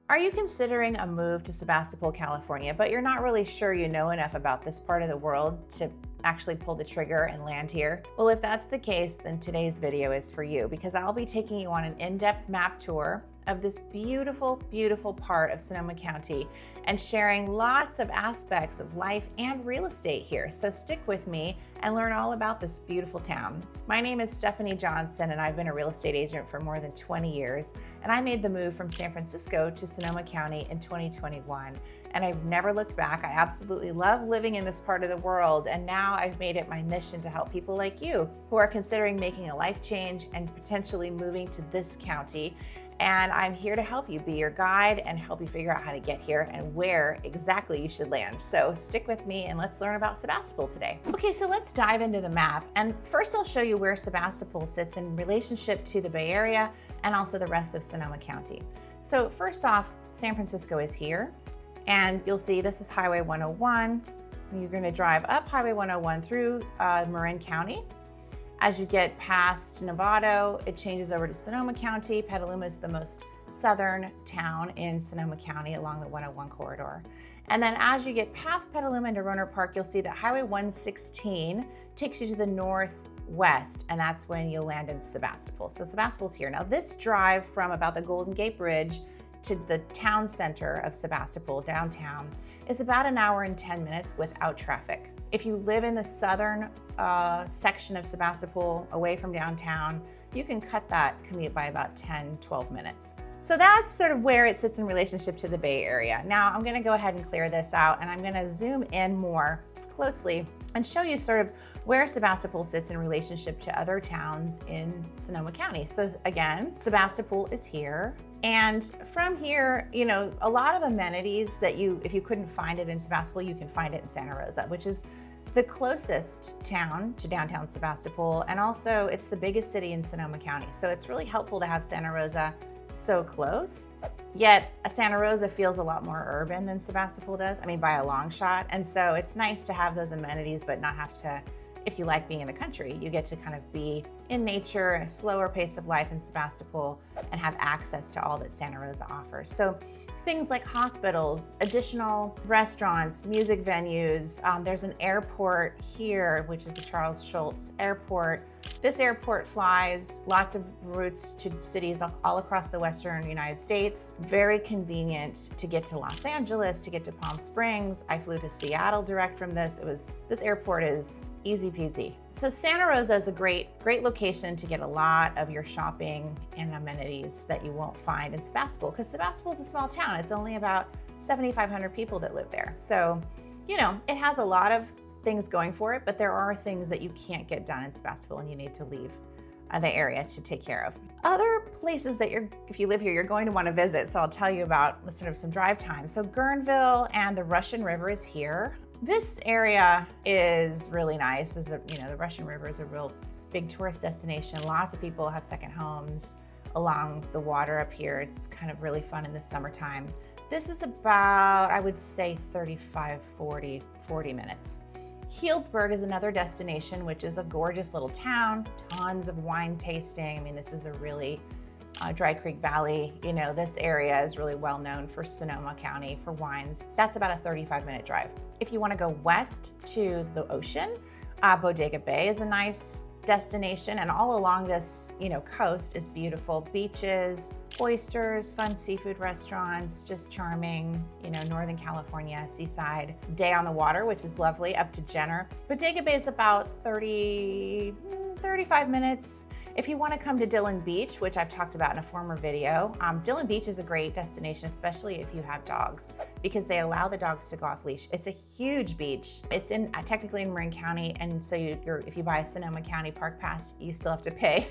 Are you considering a move to Sebastopol, California, but you're not really sure you know enough about this part of the world to actually pull the trigger and land here? Well, if that's the case, then today's video is for you because I'll be taking you on an in-depth map tour of this beautiful, beautiful part of Sonoma County and sharing lots of aspects of life and real estate here. So stick with me and learn all about this beautiful town. My name is Stephanie Johnson and I've been a real estate agent for more than 20 years. And I made the move from San Francisco to Sonoma County in 2021. And I've never looked back. I absolutely love living in this part of the world. And now I've made it my mission to help people like you who are considering making a life change and potentially moving to this county. And I'm here to help you, be your guide and help you figure out how to get here and where exactly you should land. So stick with me and let's learn about Sebastopol today. Okay, so let's dive into the map. And first I'll show you where Sebastopol sits in relationship to the Bay Area and also the rest of Sonoma County. So first off, San Francisco is here. And you'll see this is Highway 101. And you're gonna drive up Highway 101 through Marin County. As you get past Novato, it changes over to Sonoma County. Petaluma is the most southern town in Sonoma County along the 101 corridor. And then as you get past Petaluma into Rohnert Park, you'll see that Highway 116 takes you to the northwest, and that's when you'll land in Sebastopol. So Sebastopol's here. Now this drive from about the Golden Gate Bridge to the town center of Sebastopol, downtown, is about an hour and 10 minutes without traffic. If you live in the southern section of Sebastopol, away from downtown, you can cut that commute by about 10, 12 minutes. So that's sort of where it sits in relationship to the Bay Area. Now I'm gonna go ahead and clear this out and I'm gonna zoom in more closely and show you sort of where Sebastopol sits in relationship to other towns in Sonoma County. So again, Sebastopol is here. And from here, you know, a lot of amenities that if you couldn't find it in Sebastopol, you can find it in Santa Rosa, which is the closest town to downtown Sebastopol. And also it's the biggest city in Sonoma County. So it's really helpful to have Santa Rosa so close. Yet Santa Rosa feels a lot more urban than Sebastopol does. I mean, by a long shot. And so it's nice to have those amenities, but not have to, if you like being in the country, you get to kind of be in nature and a slower pace of life in Sebastopol and have access to all that Santa Rosa offers. So things like hospitals, additional restaurants, music venues. There's an airport here, which is the Charles Schulz Airport. This airport flies lots of routes to cities all across the Western United States. Very convenient to get to Los Angeles, to get to Palm Springs. I flew to Seattle direct from this. This airport is easy peasy. So Santa Rosa is a great location to get a lot of your shopping and amenities that you won't find in Sebastopol, because Sebastopol is a small town. It's only about 7,500 people that live there. So, you know, it has a lot of things going for it, but there are things that you can't get done in Sebastopol and you need to leave the area to take care of. Other places that if you live here, you're going to want to visit. So I'll tell you about sort of some drive time. So Guerneville and the Russian River is here. This area is really nice. The Russian River is a real big tourist destination. Lots of people have second homes along the water up here. It's kind of really fun in the summertime. This is about, I would say 35, 40 minutes. Healdsburg is another destination, which is a gorgeous little town, tons of wine tasting. I mean, this is a really Dry Creek Valley, you know, this area is really well known for Sonoma County for wines. That's about a 35-minute drive. If you want to go west to the ocean, Bodega Bay is a nice destination, and all along this, you know, coast is beautiful beaches, oysters, fun seafood restaurants, just charming, you know, Northern California, seaside, day on the water, which is lovely, up to Jenner. Bodega Bay is about 35 minutes. If you want to come to Dillon Beach, which I've talked about in a former video, Dillon Beach is a great destination, especially if you have dogs, because they allow the dogs to go off leash. It's a huge beach. It's technically in Marin County, and so if you buy a Sonoma County Park Pass, you still have to pay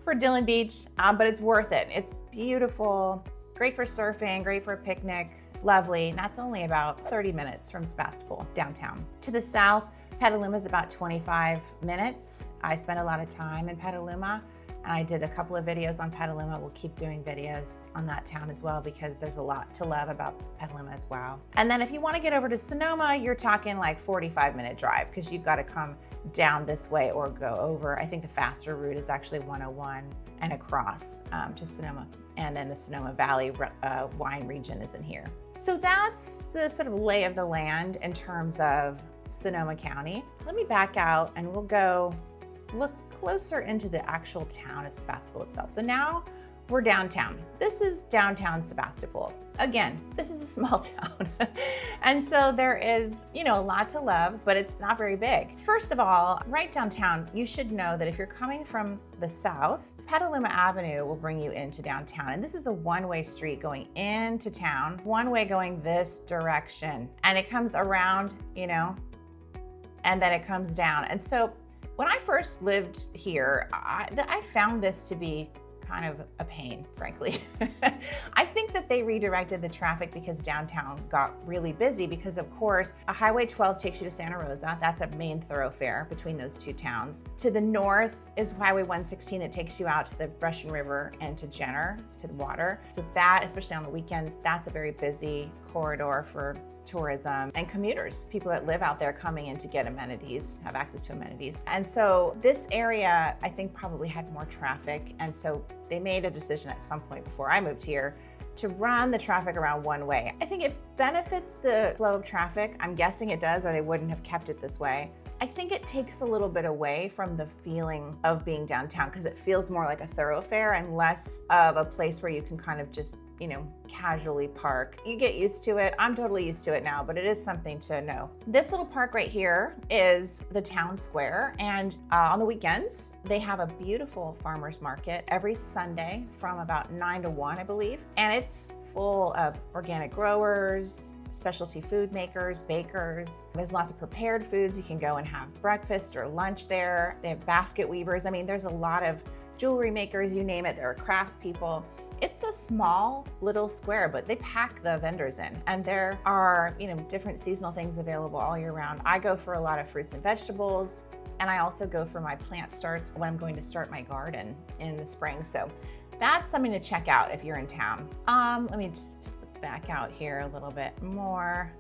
for Dillon Beach, but it's worth it. It's beautiful, great for surfing, great for a picnic, lovely. And that's only about 30 minutes from Sebastopol downtown. To the south, Petaluma is about 25 minutes. I spent a lot of time in Petaluma, and I did a couple of videos on Petaluma. We'll keep doing videos on that town as well, because there's a lot to love about Petaluma as well. And then if you want to get over to Sonoma, you're talking like 45-minute drive, because you've got to come down this way or go over. I think the faster route is actually 101 and across to Sonoma and then the Sonoma Valley wine region is in here. So that's the sort of lay of the land in terms of Sonoma County. Let me back out and we'll go look closer into the actual town of Sebastopol itself. So now we're downtown. This is downtown Sebastopol. Again, this is a small town. And so there is, a lot to love, but it's not very big. First of all, right downtown, you should know that if you're coming from the south, Petaluma Avenue will bring you into downtown. And this is a one-way street going into town, one way going this direction. And it comes around, and then it comes down. And so when I first lived here, I found this to be kind of a pain, frankly. I think that they redirected the traffic because downtown got really busy because, of course, Highway 12 takes you to Santa Rosa. That's a main thoroughfare between those two towns. To the north is Highway 116 that takes you out to the Russian River and to Jenner, to the water. So that, especially on the weekends, that's a very busy corridor for tourism and commuters, people that live out there coming in to get amenities, have access to amenities. And so this area, I think, probably had more traffic. And so they made a decision at some point before I moved here to run the traffic around one way. I think it benefits the flow of traffic. I'm guessing it does, or they wouldn't have kept it this way. I think it takes a little bit away from the feeling of being downtown because it feels more like a thoroughfare and less of a place where you can kind of just, casually park. You get used to it. I'm totally used to it now, but it is something to know. This little park right here is the town square. And on the weekends, they have a beautiful farmer's market every Sunday from about 9 to 1, I believe. And it's full of organic growers, specialty food makers, bakers. There's lots of prepared foods. You can go and have breakfast or lunch there. They have basket weavers. I mean, there's a lot of jewelry makers, you name it. There are crafts people. It's a small little square, but they pack the vendors in. And there are, different seasonal things available all year round. I go for a lot of fruits and vegetables, and I also go for my plant starts when I'm going to start my garden in the spring. So that's something to check out if you're in town. Let me just back out here a little bit more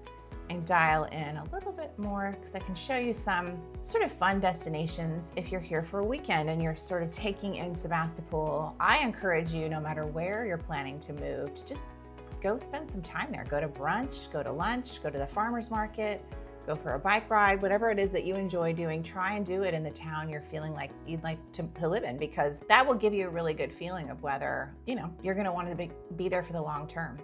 and dial in a little bit more because I can show you some sort of fun destinations if you're here for a weekend and you're sort of taking in Sebastopol. I encourage you, no matter where you're planning to move, to just go spend some time there. Go to brunch, go to lunch, go to the farmer's market, go for a bike ride, whatever it is that you enjoy doing, try and do it in the town you're feeling like you'd like to live in, because that will give you a really good feeling of whether, you're gonna want to be there for the long term.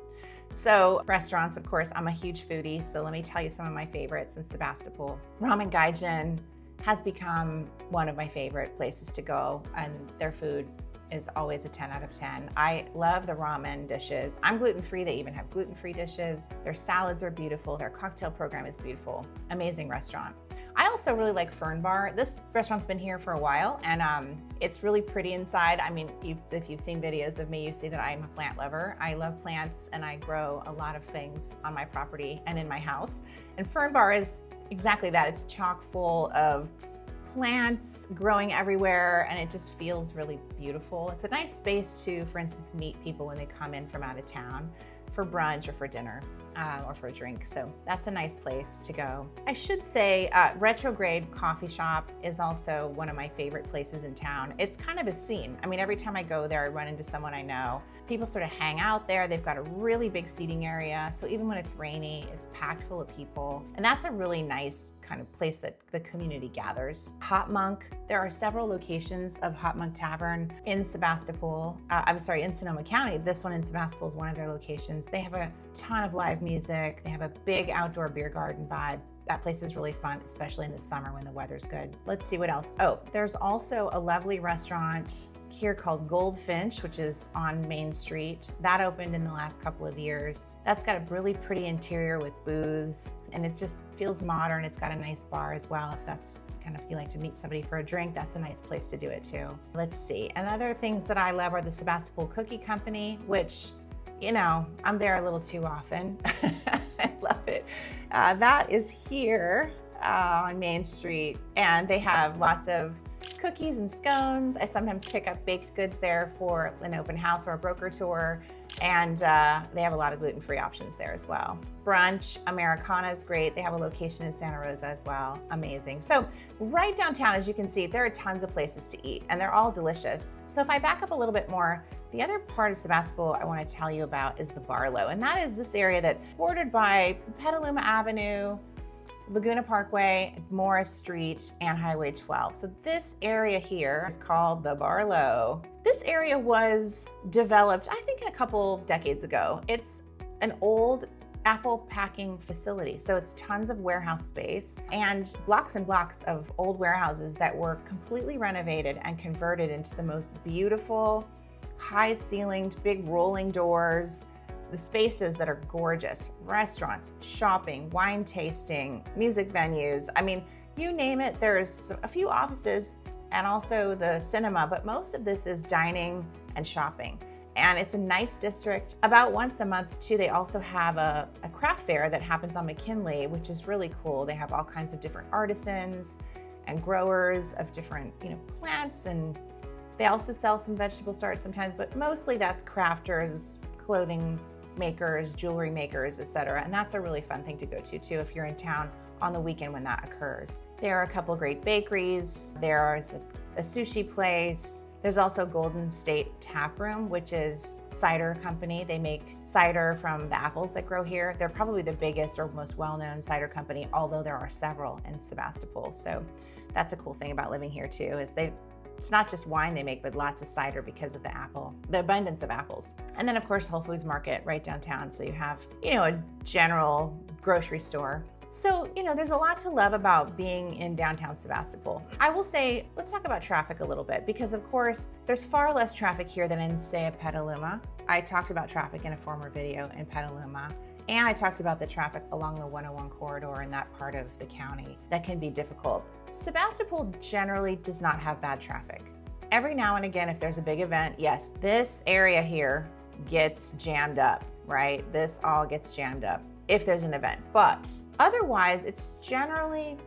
So restaurants, of course, I'm a huge foodie, so let me tell you some of my favorites in Sebastopol. Ramen Gaijin has become one of my favorite places to go, and their food is always a 10 out of 10. I love the ramen dishes. I'm gluten-free. They even have gluten-free dishes. Their salads are beautiful. Their cocktail program is beautiful. Amazing restaurant. I also really like Fern Bar. This restaurant's been here for a while, and it's really pretty inside. I mean, if you've seen videos of me, you see that I'm a plant lover. I love plants, and I grow a lot of things on my property and in my house. And Fern Bar is exactly that. It's chock full of plants growing everywhere, and it just feels really beautiful. It's a nice space to, for instance, meet people when they come in from out of town for brunch or for dinner or for a drink. So that's a nice place to go. I should say Retrograde Coffee Shop is also one of my favorite places in town. It's kind of a scene. I mean, every time I go there, I run into someone I know. People sort of hang out there. They've got a really big seating area. So even when it's rainy, it's packed full of people. And that's a really nice kind of place that the community gathers. Hot Monk, there are several locations of Hot Monk Tavern in Sebastopol. In Sonoma County. This one in Sebastopol is one of their locations. They have a ton of live music. They have a big outdoor beer garden vibe. That place is really fun, especially in the summer when the weather's good. Let's see what else. Oh, there's also a lovely restaurant here called Goldfinch, which is on Main Street. That opened in the last couple of years. That's got a really pretty interior with booths, and it just feels modern. It's got a nice bar as well. If that's kind of, you like to meet somebody for a drink, that's a nice place to do it too. Let's see. And other things that I love are the Sebastopol Cookie Company, which, I'm there a little too often. I love it. That is here on Main Street, and they have lots of cookies and scones. I sometimes pick up baked goods there for an open house or a broker tour. And they have a lot of gluten-free options there as well. Brunch, Americana is great. They have a location in Santa Rosa as well. Amazing. So right downtown, as you can see, there are tons of places to eat and they're all delicious. So if I back up a little bit more, the other part of Sebastopol I want to tell you about is the Barlow. And that is this area that's bordered by Petaluma Avenue, Laguna Parkway, Morris Street, and Highway 12. So this area here is called the Barlow. This area was developed, I think, a couple decades ago. It's an old apple packing facility. So it's tons of warehouse space and blocks of old warehouses that were completely renovated and converted into the most beautiful, high-ceilinged, big rolling doors, the spaces that are gorgeous, restaurants, shopping, wine tasting, music venues. I mean, you name it, there's a few offices and also the cinema, but most of this is dining and shopping. And it's a nice district. About once a month too, they also have a craft fair that happens on McKinley, which is really cool. They have all kinds of different artisans and growers of different, plants, and they also sell some vegetable starch sometimes, but mostly that's crafters, clothing makers, jewelry makers, etc. And that's a really fun thing to go to too if you're in town on the weekend when that occurs. There are a couple of great bakeries. There's a sushi place. There's also Golden State Tap Room, which is cider company. They make cider from the apples that grow here. They're probably the biggest or most well-known cider company, although there are several in Sebastopol. So that's a cool thing about living here too, is it's not just wine they make, but lots of cider because of the abundance of apples. And then of course, Whole Foods Market right downtown. So you have, a general grocery store. So, there's a lot to love about being in downtown Sebastopol. I will say, let's talk about traffic a little bit, because of course, there's far less traffic here than in, say, Petaluma. I talked about traffic in a former video in Petaluma. And I talked about the traffic along the 101 corridor in that part of the county that can be difficult. Sebastopol generally does not have bad traffic. Every now and again, if there's a big event, yes, this area here gets jammed up, right? This all gets jammed up if there's an event. But otherwise, it's generally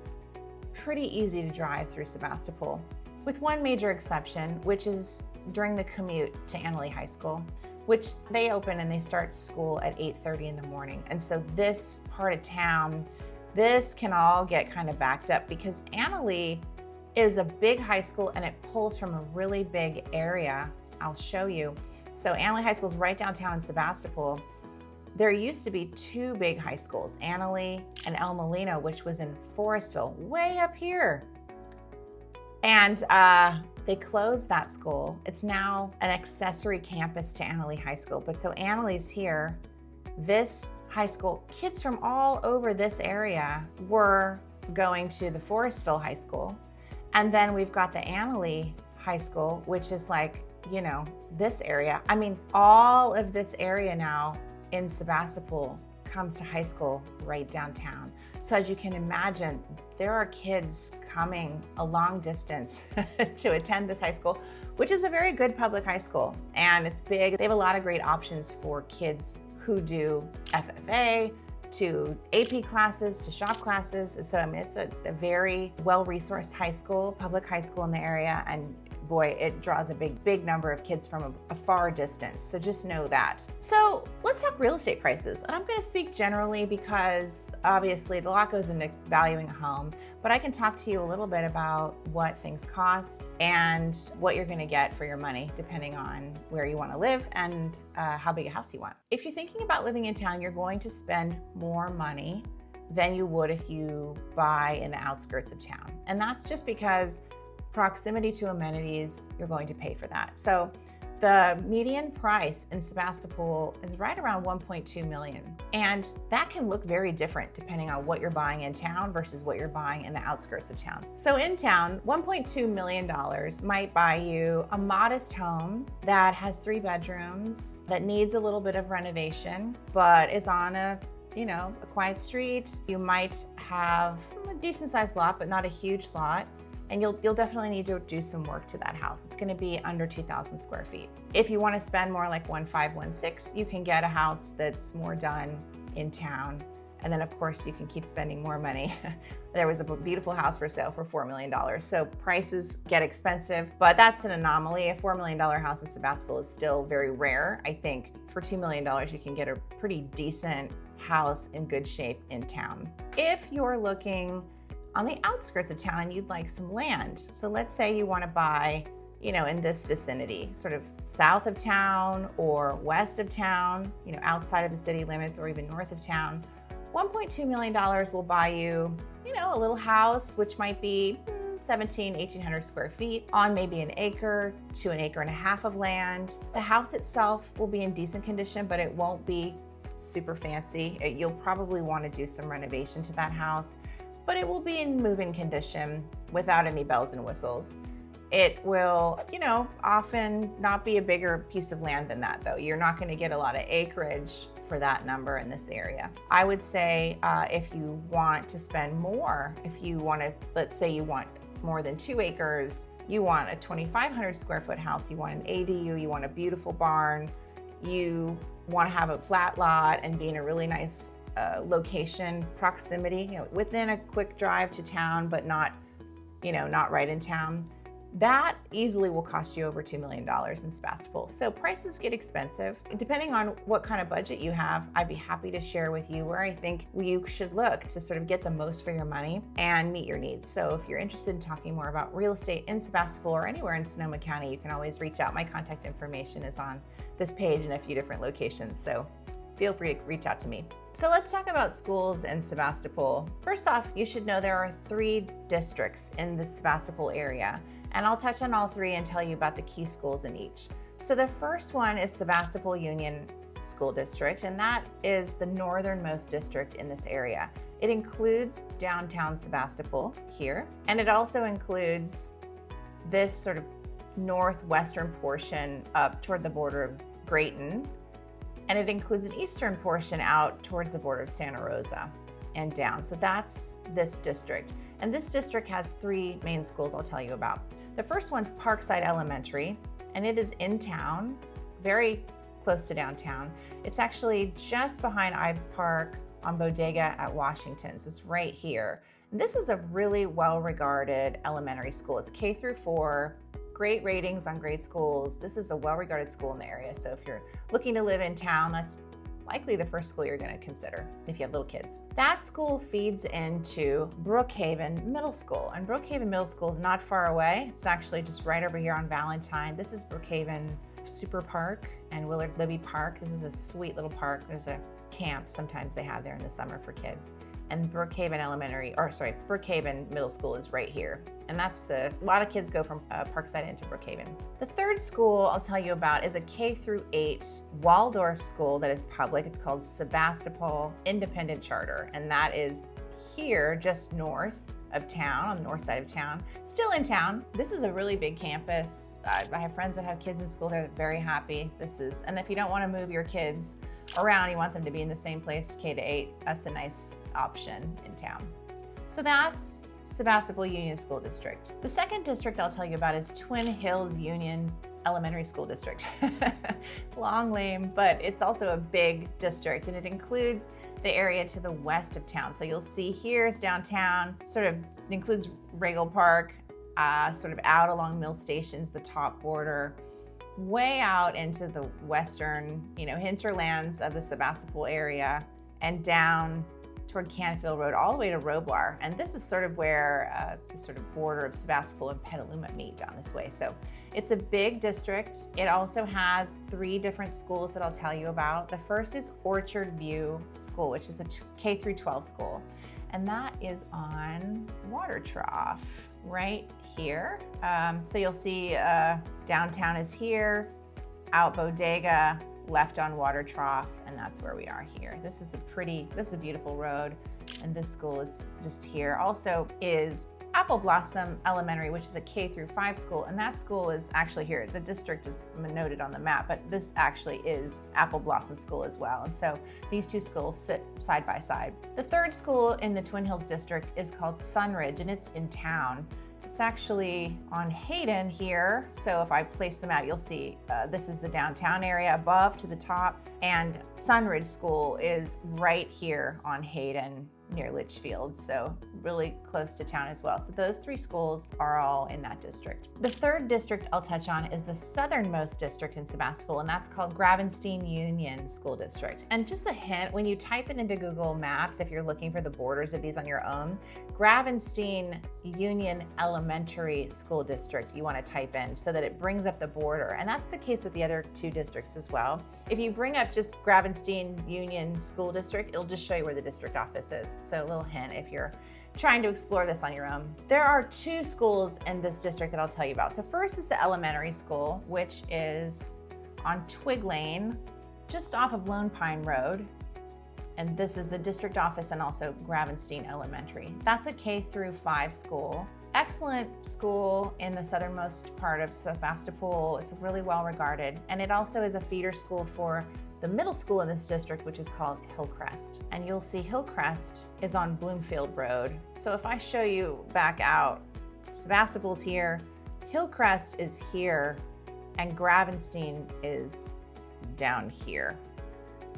pretty easy to drive through Sebastopol, with one major exception, which is during the commute to Annalee High School, which they open and they start school at 8:30 in the morning. And so this part of town, this can all get kind of backed up because Annalee is a big high school and it pulls from a really big area. I'll show you. So Annalee High School is right downtown in Sebastopol. There used to be two big high schools, Annalee and El Molino, which was in Forestville, way up here. And they closed that school. It's now an accessory campus to Annalee High School. But so Annalee's here, this high school, kids from all over this area were going to the Forestville High School. And then we've got the Annalee High School, which is like, this area. I mean, all of this area now in Sebastopol comes to high school right downtown. So as you can imagine, there are kids coming a long distance to attend this high school, which is a very good public high school. And it's big. They have a lot of great options for kids who do FFA, to AP classes, to shop classes. So I mean, it's a very well-resourced high school, public high school in the area. And boy, it draws a big number of kids from a far distance. So just know that. So let's talk real estate prices. And I'm gonna speak generally because obviously a lot goes into valuing a home, but I can talk to you a little bit about what things cost and what you're gonna get for your money, depending on where you wanna live and how big a house you want. If you're thinking about living in town, you're going to spend more money than you would if you buy in the outskirts of town. And that's just because proximity to amenities, you're going to pay for that. So the median price in Sebastopol is right around 1.2 million. And that can look very different depending on what you're buying in town versus what you're buying in the outskirts of town. So in town, $1.2 million might buy you a modest home that has 3 bedrooms, that needs a little bit of renovation, but is on a quiet street. You might have a decent sized lot, but not a huge lot. And you'll definitely need to do some work to that house. It's gonna be under 2,000 square feet. If you wanna spend more like 1.5, 1.6, you can get a house that's more done in town. And then of course you can keep spending more money. There was a beautiful house for sale for $4 million. So prices get expensive, but that's an anomaly. A $4 million house in Sebastopol is still very rare. I think for $2 million, you can get a pretty decent house in good shape in town. If you're looking on the outskirts of town and you'd like some land, so let's say you want to buy, in this vicinity, sort of south of town or west of town, outside of the city limits or even north of town, $1.2 million will buy you, a little house, which might be 1,800 square feet on maybe an acre to an acre and a half of land. The house itself will be in decent condition, but it won't be super fancy. You'll probably want to do some renovation to that house, but it will be in move-in condition without any bells and whistles. It will, often not be a bigger piece of land than that, though. You're not going to get a lot of acreage for that number in this area. I would say if you want to spend more, if you want to, let's say you want more than 2 acres, you want a 2,500 square foot house, you want an ADU, you want a beautiful barn, you want to have a flat lot and be in a really nice location, proximity, within a quick drive to town, but not right in town. That easily will cost you over $2 million in Sebastopol. So prices get expensive. Depending on what kind of budget you have, I'd be happy to share with you where I think you should look to sort of get the most for your money and meet your needs. So if you're interested in talking more about real estate in Sebastopol or anywhere in Sonoma County, you can always reach out. My contact information is on this page in a few different locations. So feel free to reach out to me. So let's talk about schools in Sebastopol. First off, you should know there are 3 districts in the Sebastopol area, and I'll touch on all 3 and tell you about the key schools in each. So the first one is Sebastopol Union School District, and that is the northernmost district in this area. It includes downtown Sebastopol here, and it also includes this sort of northwestern portion up toward the border of Grayton, and it includes an eastern portion out towards the border of Santa Rosa and down. So that's this district. And this district has 3 main schools I'll tell you about. The first one's Parkside Elementary, and it is in town, very close to downtown. It's actually just behind Ives Park on Bodega at Washington's. It's right here. And this is a really well-regarded elementary school. It's K through 4, great ratings on grade schools. This is a well-regarded school in the area. So if you're looking to live in town, that's likely the first school you're going to consider if you have little kids. That school feeds into Brookhaven Middle School, and Brookhaven Middle School is not far away. It's actually just right over here on Valentine. This is Brookhaven Super Park and Willard Libby Park. This is a sweet little park. There's a camp sometimes they have there in the summer for kids. And Brookhaven Middle School is right here. And a lot of kids go from Parkside into Brookhaven. The third school I'll tell you about is a K through 8 Waldorf school that is public. It's called Sebastopol Independent Charter. And that is here just north of town, on the north side of town, still in town. This is a really big campus. I have friends that have kids in school. They're very happy. And if you don't want to move your kids around, you want them to be in the same place, K to 8, that's a nice option in town. So that's Sebastopol Union School District. The second district I'll tell you about is Twin Hills Union Elementary School District. Long name, but it's also a big district, and it includes the area to the west of town. So you'll see here is downtown, it includes Regal Park, sort of out along Mill Station's the top border, way out into the western, hinterlands of the Sebastopol area, and down toward Canfield Road, all the way to Roblar. And this is sort of where the sort of border of Sebastopol and Petaluma meet down this way. So it's a big district. It also has 3 different schools that I'll tell you about. The first is Orchard View School, which is a K through 12 school. And that is on Water Trough right here. So you'll see downtown is here, out Bodega, left on Water Trough, and that's where we are here. This is a beautiful road, and this school is just here. Also is Apple Blossom Elementary, which is a K through 5 school, and that school is actually here. The district is noted on the map, but this actually is Apple Blossom School as well. And so these 2 schools sit side by side. The third school in the Twin Hills district is called Sunridge, and it's in town. It's actually on Hayden here. So if I place the map, you'll see this is the downtown area above to the top, and Sunridge School is right here on Hayden near Litchfield, so really close to town as well. So those 3 schools are all in that district. The third district I'll touch on is the southernmost district in Sebastopol, and that's called Gravenstein Union School District. And just a hint, when you type it into Google Maps, if you're looking for the borders of these on your own, Gravenstein Union Elementary School District you want to type in so that it brings up the border. And that's the case with the other 2 districts as well. If you bring up just Gravenstein Union School District, it'll just show you where the district office is. So a little hint if you're trying to explore this on your own. There are 2 schools in this district that I'll tell you about. So first is the elementary school, which is on Twig Lane, just off of Lone Pine Road. And this is the district office and also Gravenstein Elementary. That's a K through 5 school. Excellent school in the southernmost part of Sebastopol. It's really well regarded. And it also is a feeder school for the middle school in this district, which is called Hillcrest. And you'll see Hillcrest is on Bloomfield Road. So if I show you back out, Sebastopol's here, Hillcrest is here, and Gravenstein is down here.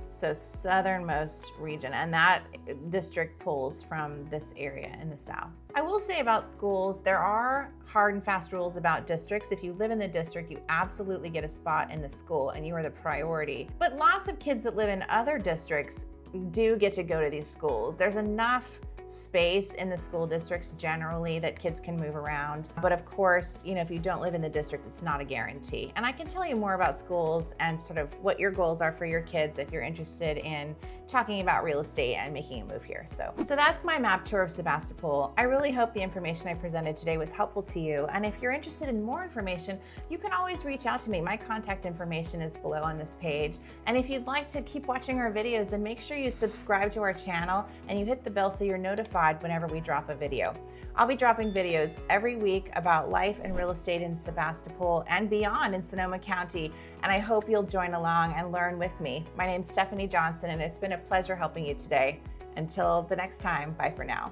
So southernmost region, and that district pulls from this area in the south. I will say about schools, there are hard and fast rules about districts. If you live in the district, you absolutely get a spot in the school and you are the priority. But lots of kids that live in other districts do get to go to these schools. There's enough space in the school districts generally that kids can move around. But of course, if you don't live in the district, it's not a guarantee. And I can tell you more about schools and sort of what your goals are for your kids if you're interested in talking about real estate and making a move here. So that's my map tour of Sebastopol. I really hope the information I presented today was helpful to you. And if you're interested in more information, you can always reach out to me. My contact information is below on this page. And if you'd like to keep watching our videos, then make sure you subscribe to our channel and you hit the bell so you're notified whenever we drop a video. I'll be dropping videos every week about life and real estate in Sebastopol and beyond in Sonoma County, and I hope you'll join along and learn with me. My name's Stephanie Johnson, and it's been a pleasure helping you today. Until the next time, bye for now.